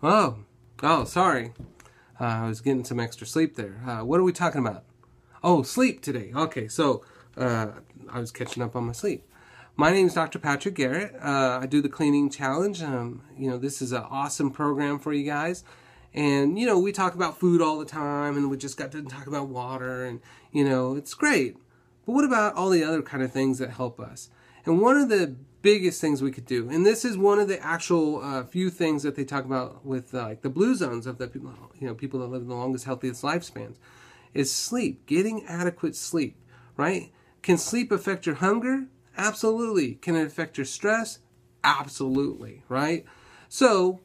Oh, sorry. I was getting some extra sleep there. What are we talking about? Oh, sleep today. Okay, so I was catching up on my sleep. My name is Dr. Patrick Garrett. I do the cleaning challenge. This is an awesome program for you guys. And, we talk about food all the time, and we just got to talk about water, and, it's great. But what about all the other kind of things that help us? And one of the biggest things we could do, and this is one of the actual few things that they talk about with like the blue zones of the people, people that live the longest, healthiest lifespans, is sleep, getting adequate sleep, right? Can sleep affect your hunger? Absolutely. Can it affect your stress? Absolutely, right? So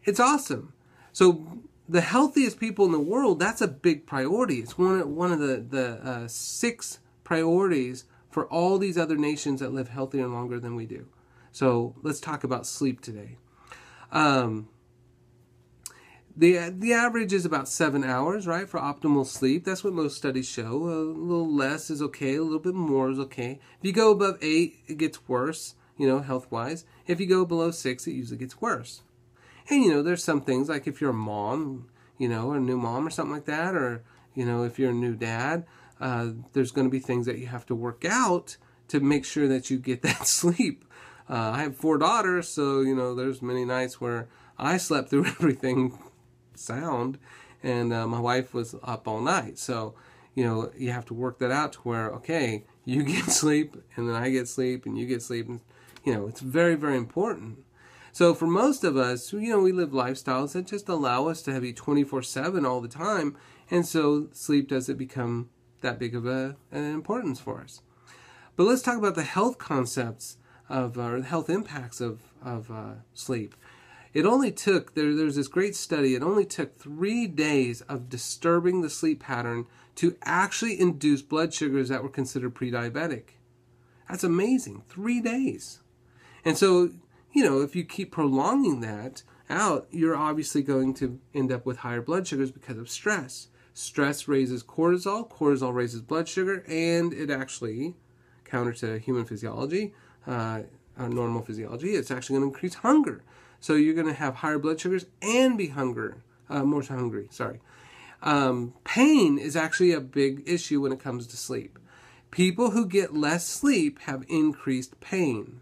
it's awesome. So the healthiest people in the world, that's a big priority. It's one of the 6 priorities for all these other nations that live healthier and longer than we do. So let's talk about sleep today. The average is about 7 hours, right, for optimal sleep. That's what most studies show. A little less is okay. A little bit more is okay. If you go above 8, it gets worse, health-wise. If you go below 6, it usually gets worse. And, there's some things, like if you're a mom, or a new mom or something like that, or, if you're a new dad, there's going to be things that you have to work out to make sure that you get that sleep. I have 4 daughters, so, there's many nights where I slept through everything sound, and my wife was up all night. So, you have to work that out to where, okay, you get sleep, and then I get sleep, and you get sleep. And, it's very, very important. So for most of us, we live lifestyles that just allow us to be 24/7 all the time, and so sleep doesn't become that big of an importance for us. But let's talk about the health concepts of, or the health impacts of sleep. It only took, there's this great study, it only took 3 days of disturbing the sleep pattern to actually induce blood sugars that were considered pre-diabetic. That's amazing, 3 days. And so, if you keep prolonging that out, you're obviously going to end up with higher blood sugars because of stress. Stress raises cortisol, cortisol raises blood sugar, and it actually, counter to human physiology, normal physiology, it's actually going to increase hunger. So you're going to have higher blood sugars and be more hungry. Pain is actually a big issue when it comes to sleep. People who get less sleep have increased pain.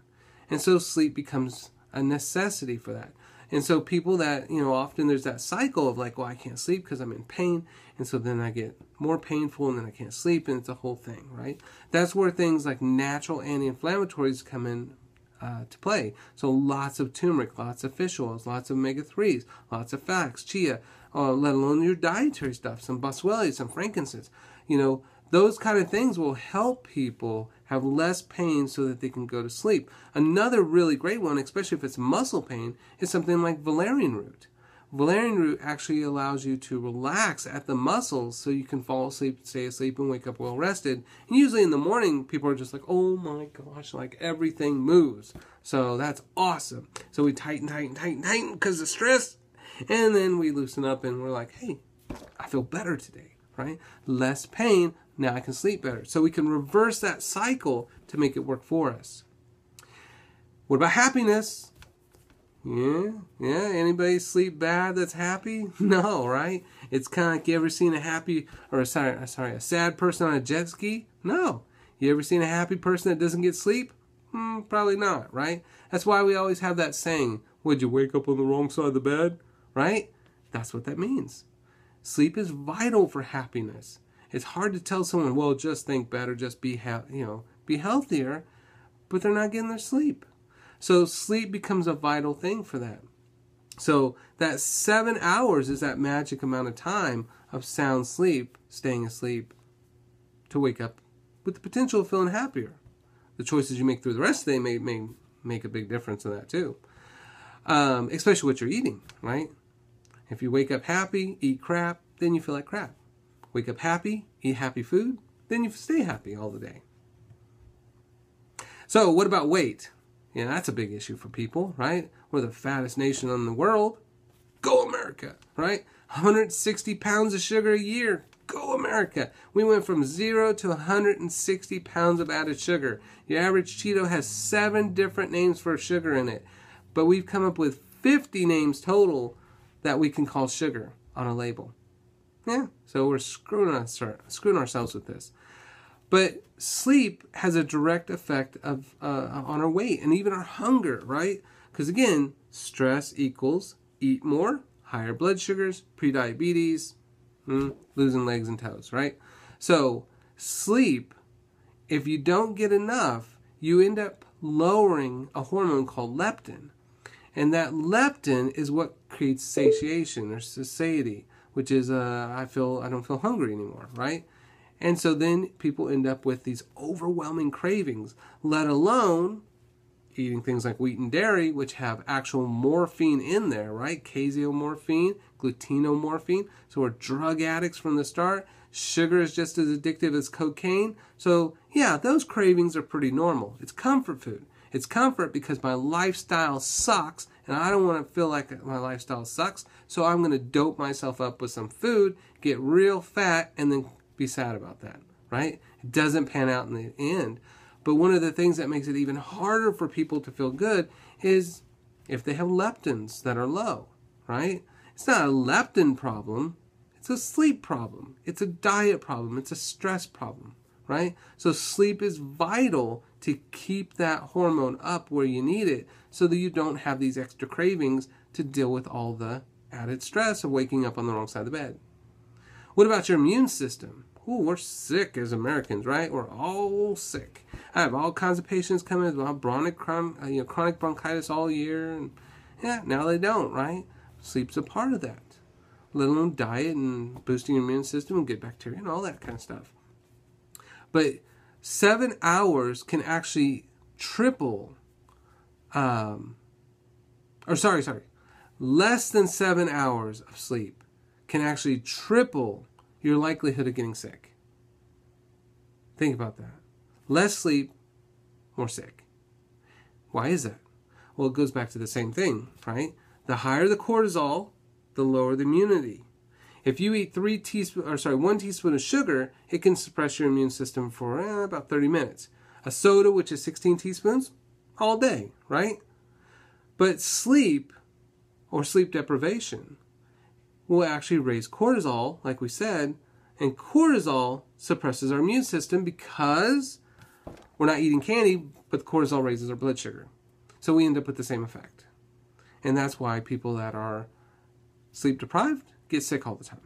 And so sleep becomes a necessity for that. And so people that, often there's that cycle of like, well, I can't sleep because I'm in pain. And so then I get more painful and then I can't sleep, and it's a whole thing, right? That's where things like natural anti-inflammatories come in to play. So lots of turmeric, lots of fish oils, lots of omega-3s, lots of flax, chia, let alone your dietary stuff, some boswellia, some frankincense. Those kind of things will help people have less pain so that they can go to sleep. Another really great one, especially if it's muscle pain, is something like valerian root. Valerian root actually allows you to relax at the muscles so you can fall asleep, stay asleep, and wake up well rested. And usually in the morning, people are just like, oh my gosh, like everything moves. So that's awesome. So we tighten because of stress. And then we loosen up and we're like, hey, I feel better today, right? Less pain. Now I can sleep better. So we can reverse that cycle to make it work for us. What about happiness? Yeah. Anybody sleep bad that's happy? No, right? It's kind of like, you ever seen a sad person on a jet ski? No. You ever seen a happy person that doesn't get sleep? Probably not, right? That's why we always have that saying, would you wake up on the wrong side of the bed? Right? That's what that means. Sleep is vital for happiness. It's hard to tell someone, well, just think better, just be healthier, but they're not getting their sleep. So sleep becomes a vital thing for that. So that 7 hours is that magic amount of time of sound sleep, staying asleep, to wake up with the potential of feeling happier. The choices you make through the rest of the day may make a big difference in that too. Especially what you're eating, right? If you wake up happy, eat crap, then you feel like crap. Wake up happy, eat happy food, then you stay happy all the day. So what about weight? Yeah, that's a big issue for people, right? We're the fattest nation in the world. Go America, right? 160 pounds of sugar a year. Go America. We went from 0 to 160 pounds of added sugar. Your average Cheeto has 7 different names for sugar in it. But we've come up with 50 names total that we can call sugar on a label. Yeah, so we're screwing ourselves with this. But sleep has a direct effect on our weight and even our hunger, right? Because again, stress equals eat more, higher blood sugars, prediabetes, losing legs and toes, right? So sleep, if you don't get enough, you end up lowering a hormone called leptin. And that leptin is what creates satiation or satiety, which is I don't feel hungry anymore, right? And so then people end up with these overwhelming cravings, let alone eating things like wheat and dairy, which have actual morphine in there, right? Casomorphine, glutinomorphine. So we're drug addicts from the start. Sugar is just as addictive as cocaine. So yeah, those cravings are pretty normal. It's comfort food. It's comfort because my lifestyle sucks and I don't want to feel like my lifestyle sucks. So I'm going to dope myself up with some food, get real fat, and then be sad about that, right? It doesn't pan out in the end. But one of the things that makes it even harder for people to feel good is if they have leptins that are low, right? It's not a leptin problem. It's a sleep problem. It's a diet problem. It's a stress problem, right? So sleep is vital to keep that hormone up where you need it so that you don't have these extra cravings to deal with all the added stress of waking up on the wrong side of the bed. What about your immune system? Ooh, we're sick as Americans, right? We're all sick. I have all kinds of patients come in with chronic bronchitis all year. And yeah, now they don't, right? Sleep's a part of that. Let alone diet and boosting your immune system and good bacteria and all that kind of stuff. But 7 hours can actually triple, less than 7 hours of sleep can actually triple your likelihood of getting sick. Think about that. Less sleep, more sick. Why is that? Well, it goes back to the same thing, right? The higher the cortisol, the lower the immunity. If you eat 1 teaspoon of sugar, it can suppress your immune system for about 30 minutes. A soda, which is 16 teaspoons, all day, right? But sleep or sleep deprivation will actually raise cortisol, like we said, and cortisol suppresses our immune system because we're not eating candy, but cortisol raises our blood sugar. So we end up with the same effect. And that's why people that are sleep deprived get sick all the time.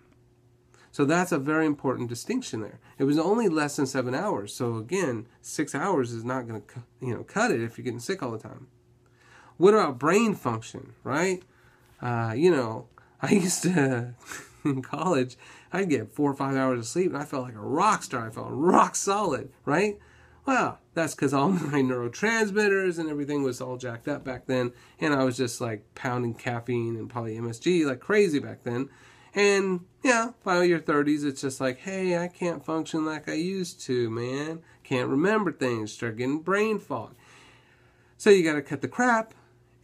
So that's a very important distinction there. It was only less than 7 hours. So again, 6 hours is not going to cut it if you're getting sick all the time. What about brain function, right? I used to, in college, I'd get 4 or 5 hours of sleep and I felt like a rock star. I felt rock solid, right? Well, that's because all my neurotransmitters and everything was all jacked up back then. And I was just like pounding caffeine and probably MSG like crazy back then. And yeah, by your 30s, it's just like, hey, I can't function like I used to, man. Can't remember things, start getting brain fog. So you got to cut the crap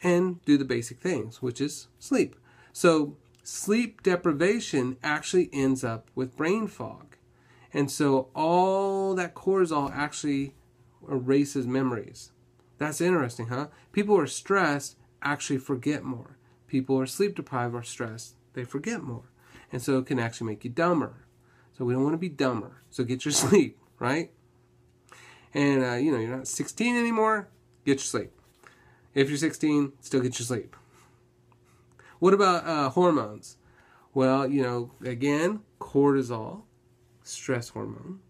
and do the basic things, which is sleep. So sleep deprivation actually ends up with brain fog. And so all that cortisol actually erases memories. That's interesting, huh? People who are stressed actually forget more. People who are sleep deprived or stressed, they forget more. And so it can actually make you dumber. So we don't want to be dumber. So get your sleep, right? And, you're not 16 anymore, get your sleep. If you're 16, still get your sleep. What about hormones? Well, again, cortisol, stress hormone,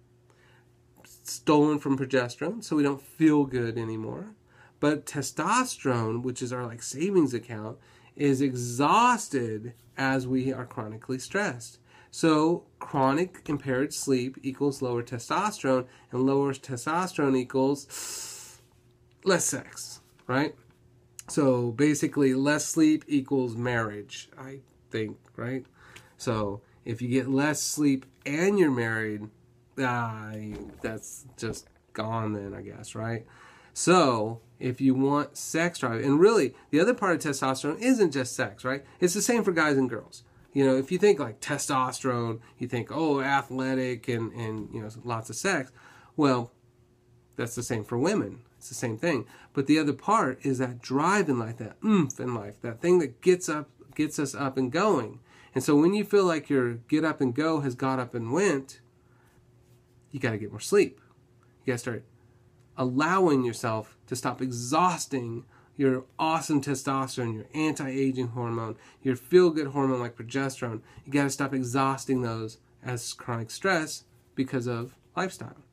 stolen from progesterone, so we don't feel good anymore. But testosterone, which is our savings account, is exhausted as we are chronically stressed. So chronic impaired sleep equals lower testosterone, and lower testosterone equals less sex, right? So basically less sleep equals marriage, I think, right? So if you get less sleep and you're married, that's just gone then, I guess, right? So if you want sex drive, and really the other part of testosterone isn't just sex, right? It's the same for guys and girls. If you think testosterone, you think, athletic and lots of sex. Well, that's the same for women. It's the same thing. But the other part is that drive in life, that oomph in life, that thing that gets us up and going. And so when you feel like your get up and go has got up and went, you got to get more sleep. You got to start allowing yourself to stop exhausting your awesome testosterone, your anti-aging hormone, your feel-good hormone like progesterone. You got to stop exhausting those as chronic stress because of lifestyle.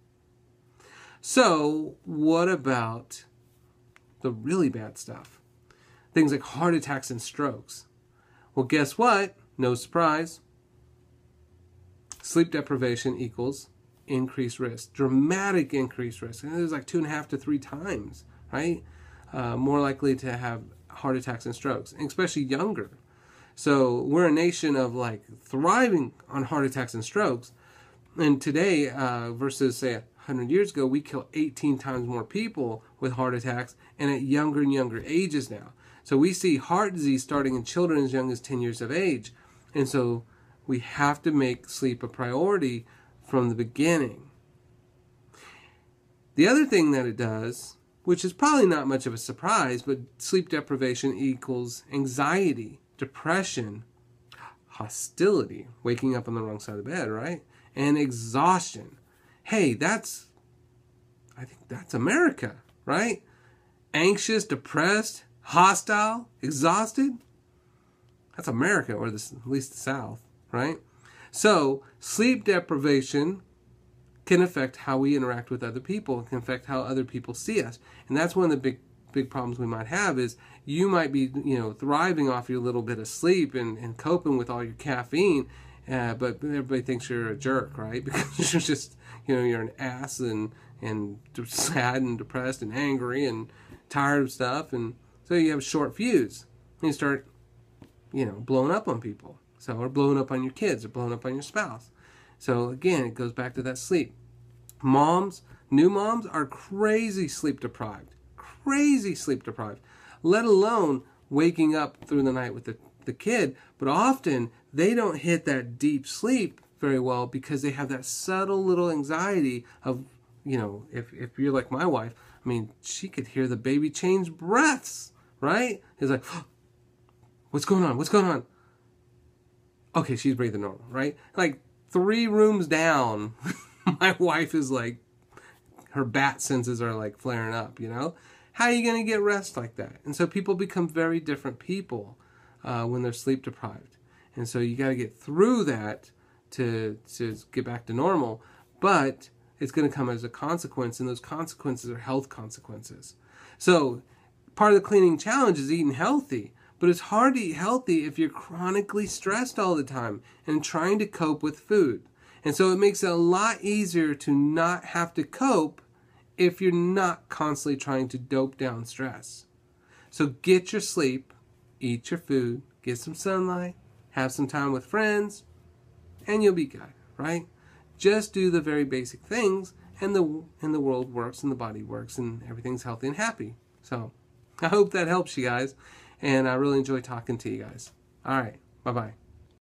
So what about the really bad stuff? Things like heart attacks and strokes. Well, guess what? No surprise. Sleep deprivation equals increased risk, dramatic increased risk. And it was like 2.5 to 3 times, right? More likely to have heart attacks and strokes, and especially younger. So we're a nation of like thriving on heart attacks and strokes. And today, versus say 100 years ago, we kill 18 times more people with heart attacks, and at younger and younger ages now. So we see heart disease starting in children as young as 10 years of age. And so we have to make sleep a priority from the beginning. The other thing that it does, which is probably not much of a surprise, but sleep deprivation equals anxiety, depression, hostility, waking up on the wrong side of the bed, right? And exhaustion. Hey, I think that's America, right? Anxious, depressed, hostile, exhausted. That's America, or at least the South, right? So sleep deprivation can affect how we interact with other people. It can affect how other people see us. And that's one of the big problems we might have is you might be, thriving off your little bit of sleep and coping with all your caffeine, but everybody thinks you're a jerk, right? Because you're just, you're an ass and sad and depressed and angry and tired of stuff. And so you have a short fuse. And you start, blowing up on people. Or blowing up on your kids or blowing up on your spouse. So again, it goes back to that sleep. New moms are crazy sleep deprived. Let alone waking up through the night with the kid. But often they don't hit that deep sleep very well because they have that subtle little anxiety of, if you're like my wife, she could hear the baby change breaths, right? It's like, what's going on? Okay, she's breathing normal, right? Like 3 rooms down, my wife is like, her bat senses are like flaring up, How are you going to get rest like that? And so people become very different people when they're sleep deprived. And so you got to get through that to get back to normal. But it's going to come as a consequence, and those consequences are health consequences. So part of the cleaning challenge is eating healthy. But it's hard to eat healthy if you're chronically stressed all the time and trying to cope with food. And so it makes it a lot easier to not have to cope if you're not constantly trying to dope down stress. So get your sleep, eat your food, get some sunlight, have some time with friends, and you'll be good, right? Just do the very basic things, and the world works, and the body works, and everything's healthy and happy. So I hope that helps you guys. And I really enjoy talking to you guys. All right. Bye-bye.